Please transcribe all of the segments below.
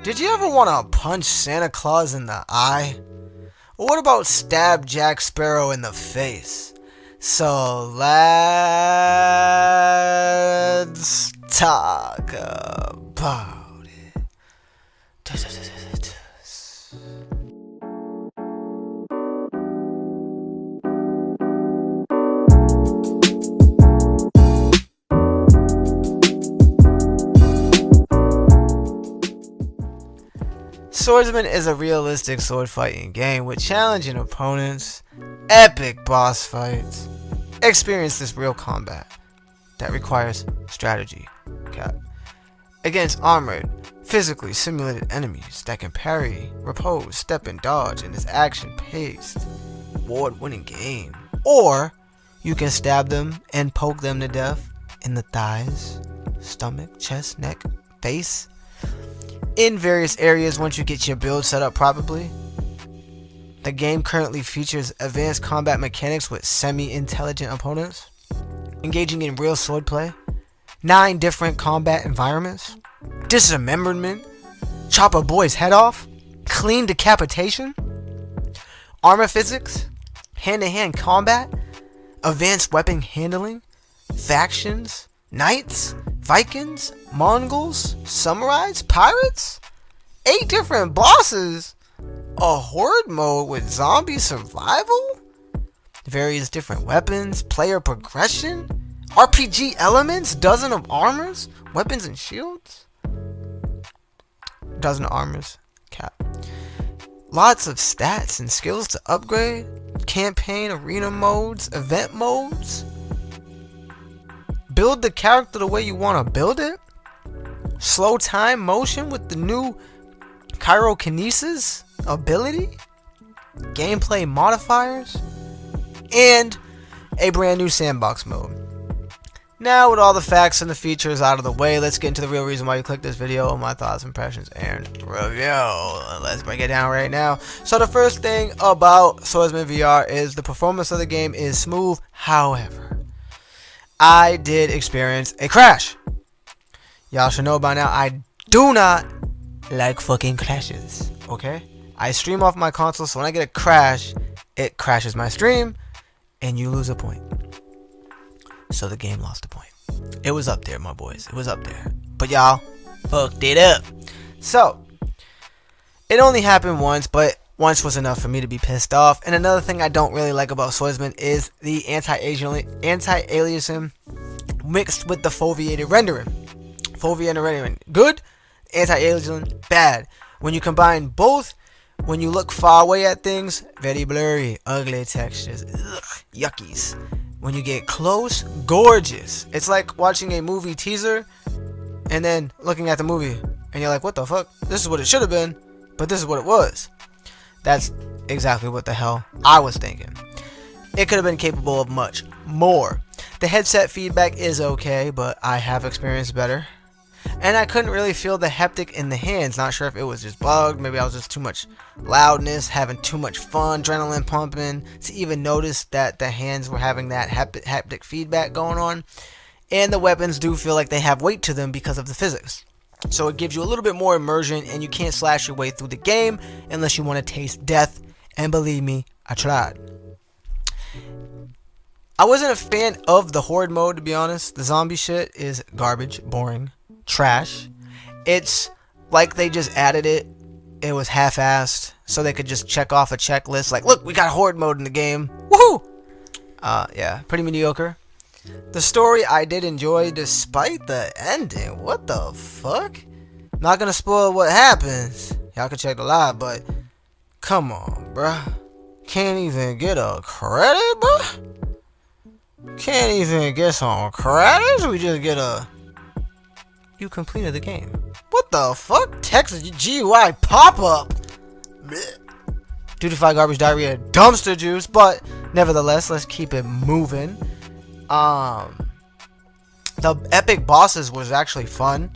Did you ever want to punch Santa Claus in the eye? Or what about stab Jack Sparrow in the face? So let's talk about it. Swordsman is a realistic sword fighting game with challenging opponents, epic boss fights. Experience this real combat that requires strategy against armored, physically simulated enemies that can parry, repose, step and dodge in this action-paced, award-winning game. Or you can stab them and poke them to death in the thighs, stomach, chest, neck, face, in various areas once you get your build set up properly. The game currently features advanced combat mechanics with semi-intelligent opponents, engaging in real swordplay, 9 different combat environments, dismemberment, chop a boy's head off, clean decapitation, armor physics, hand-to-hand combat, advanced weapon handling, factions, knights, Vikings, Mongols, samurais, pirates, 8 different bosses, a horde mode with zombie survival, various different weapons, player progression, RPG elements, dozen of armors, weapons and shields, dozen of armors, lots of stats and skills to upgrade, campaign, arena modes, event modes. Build the character the way you want to build it. Slow time motion with the new Chirokinesis ability. Gameplay modifiers. And a brand new sandbox mode. Now with all the facts and the features out of the way, let's get into the real reason why you clicked this video, my thoughts, impressions, and review. Let's break it down right now. So the first thing about Swordsman VR is the performance of the game is smooth. However, I did experience a crash. Y'all should know by now, I do not like fucking crashes, okay? I stream off my console, so when I get a crash, it crashes my stream, and you lose a point. So the game lost a point. It was up there, my boys. It was up there. But y'all fucked it up. So, it only happened once, but once was enough for me to be pissed off. And another thing I don't really like about Swordsman is the anti-aliasing mixed with the foveated rendering. Foveated rendering, good. Anti-aliasing, bad. When you combine both, when you look far away at things, very blurry, ugly textures, yuckies. When you get close, gorgeous. It's like watching a movie teaser and then looking at the movie and you're like, what the fuck? This is what it should have been, but this is what it was. That's exactly what the hell I was thinking. It could have been capable of much more. The headset feedback is okay, but I have experienced better. And I couldn't really feel the haptic in the hands. Not sure if it was just bugged. Maybe I was just too much loudness, having too much fun, adrenaline pumping, to even notice that the hands were having that haptic feedback going on. And the weapons do feel like they have weight to them because of the physics. So it gives you a little bit more immersion, and you can't slash your way through the game unless you want to taste death. And believe me, I tried. I wasn't a fan of the horde mode, to be honest. The zombie shit is garbage, boring, trash. It's like they just added it. It was half-assed, so they could just check off a checklist. Like, look, we got horde mode in the game. Woohoo! Yeah, pretty mediocre. The story I did enjoy despite the ending. What the fuck? Not gonna spoil what happens. Y'all can check the live, but come on, bruh. Can't even get a credit, bruh? Can't even get some credits? We just get a... You completed the game. What the fuck? Text GUI pop-up. Dutify garbage diarrhea dumpster juice, but nevertheless, let's keep it moving. The epic bosses was actually fun.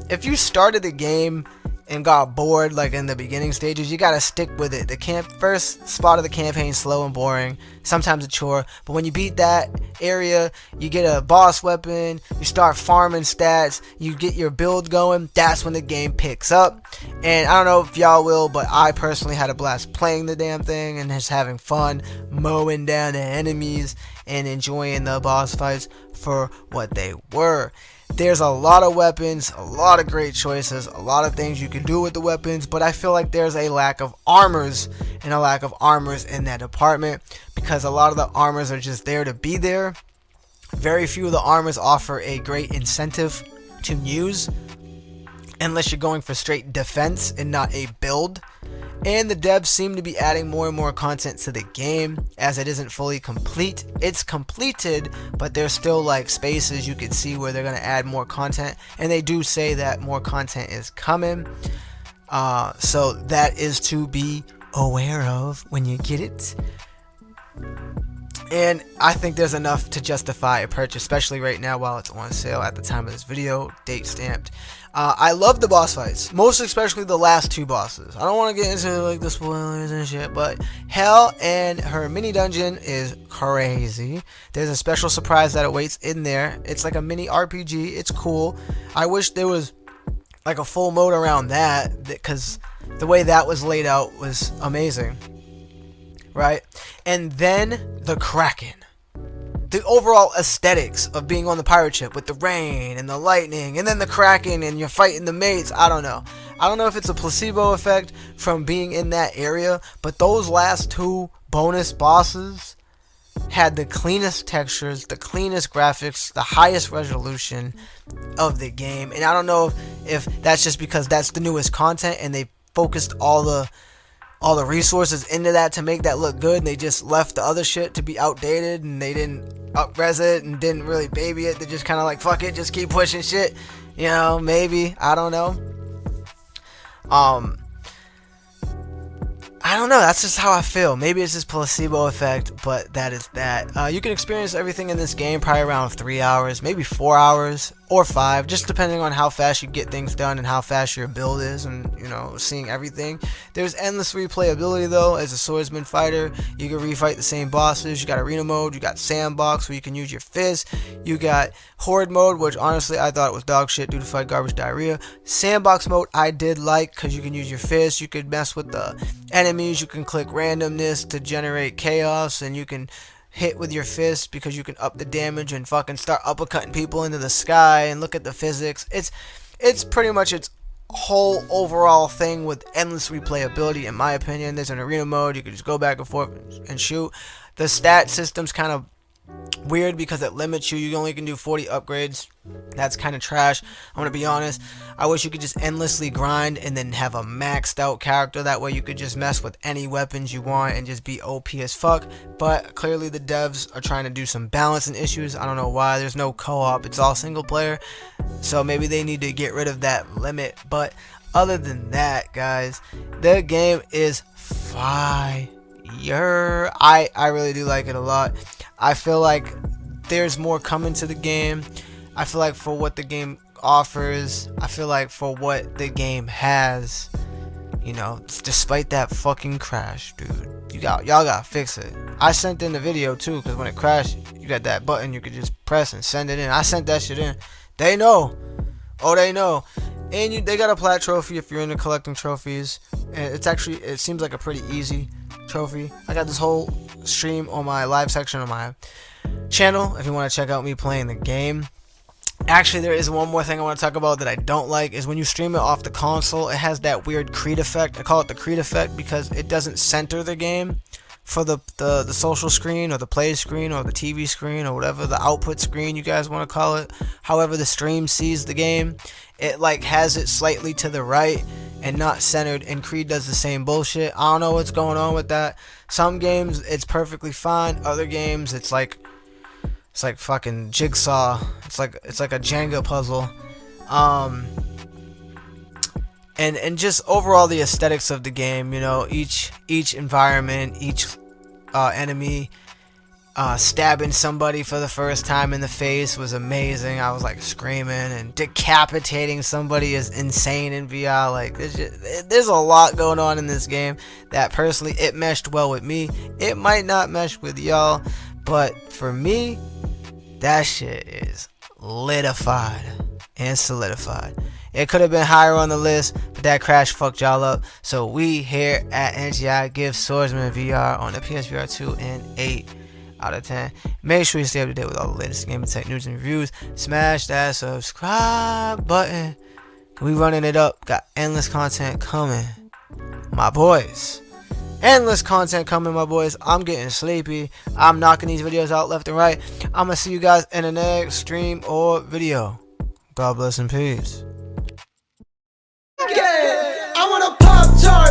If you started the game and got bored like in the beginning stages, you gotta stick with it. The first spot of the campaign is slow and boring, sometimes a chore, but when you beat that area, you get a boss weapon, you start farming stats, you get your build going. That's when the game picks up. And I don't know if y'all will, but I personally had a blast playing the damn thing and just having fun mowing down the enemies and enjoying the boss fights for what they were. There's a lot of weapons, a lot of great choices, a lot of things you can do with the weapons, but I feel like there's a lack of armors and a lack of armors in that department, because a lot of the armors are just there to be there. Very few of the armors offer a great incentive to use unless you're going for straight defense and not a build. And the devs seem to be adding more and more content to the game, as it isn't fully complete. It's completed, but there's still like spaces you can see where they're going to add more content, and they do say that more content is coming. So that is to be aware of when you get it. And I think there's enough to justify a purchase, especially right now while it's on sale at the time of this video, date stamped. I love the boss fights, most especially the last two bosses. I don't want to get into like the spoilers and shit, but Hell and her mini dungeon is crazy. There's a special surprise that awaits in there. It's like a mini RPG. It's cool. I wish there was like a full mode around that, because the way that was laid out was amazing. Right? And then the Kraken. The overall aesthetics of being on the pirate ship with the rain and the lightning and then the Kraken and you're fighting the mates. I don't know if it's a placebo effect from being in that area, but those last two bonus bosses had the cleanest textures, the cleanest graphics, the highest resolution of the game. And I don't know if that's just because that's the newest content and they focused all the resources into that to make that look good, and they just left the other shit to be outdated, and they didn't up-res it and didn't really baby it. They just kind of like, fuck it, just keep pushing shit, you know, maybe, I don't know. I don't know, that's just how I feel. Maybe it's just placebo effect, but that is that. You can experience everything in this game probably around 3 hours, maybe 4 hours, or 5, just depending on how fast you get things done and how fast your build is, and, you know, seeing everything. There's endless replayability, though. As a swordsman fighter, you can refight the same bosses. You got arena mode, you got sandbox where you can use your fizz, you got horde mode, which honestly I thought was dog shit due to fight garbage diarrhea. Sandbox mode I did like, because you can use your fizz, you could mess with the enemies, you can click randomness to generate chaos, and you can hit with your fist because you can up the damage and fucking start uppercutting people into the sky and look at the physics. It's pretty much its whole overall thing with endless replayability, in my opinion. There's an arena mode, you can just go back and forth and shoot. The stat system's kind of weird because it limits you. You only can do 40 upgrades. That's kind of trash, I'm gonna be honest. I wish you could just endlessly grind and then have a maxed out character. That way you could just mess with any weapons you want and just be OP as fuck. But clearly the devs are trying to do some balancing issues. I don't know why. There's no co-op, it's all single player, so maybe they need to get rid of that limit. But other than that, guys, the game is fire. I really do like it a lot. I feel like there's more coming to the game. I feel like for what the game offers, I feel like for what the game has, you know, despite that fucking crash, dude, y'all gotta fix it. I sent in the video too, because when it crashed, you got that button you could just press and send it in. I sent that shit in. They know. Oh, they know. And they got a plat trophy if you're into collecting trophies. And it seems like a pretty easy trophy. I got this whole stream on my live section on my channel if you want to check out me playing the game. Actually, there is one more thing I want to talk about that I don't like, is when you stream it off the console, it has that weird Creed effect. I call it the Creed effect because it doesn't center the game for the social screen or the play screen or the TV screen or whatever, the output screen you guys want to call it. However the stream sees the game, it like has it slightly to the right and not centered, and Creed does the same bullshit. I don't know what's going on with that. Some games it's perfectly fine, other games it's like fucking Jigsaw. It's like a Jenga puzzle. And just overall the aesthetics of the game, you know, each environment, each enemy, Stabbing somebody for the first time in the face was amazing. I was like screaming, and decapitating somebody is insane in VR. Like there's a lot going on in this game that personally it meshed well with me. It might not mesh with y'all, but for me, that shit is litified and solidified. It could have been higher on the list, but that crash fucked y'all up. So we here at NGI give Swordsman VR on the PSVR2 an 8 out of 10. Make sure you stay up to date with all the latest game and tech news and reviews. Smash that subscribe button. We running it up. Got endless content coming, my boys. Endless content coming, my boys. I'm getting sleepy. I'm knocking these videos out left and right. I'm gonna see you guys in the next stream or video. God bless and peace. I wanna pop tart.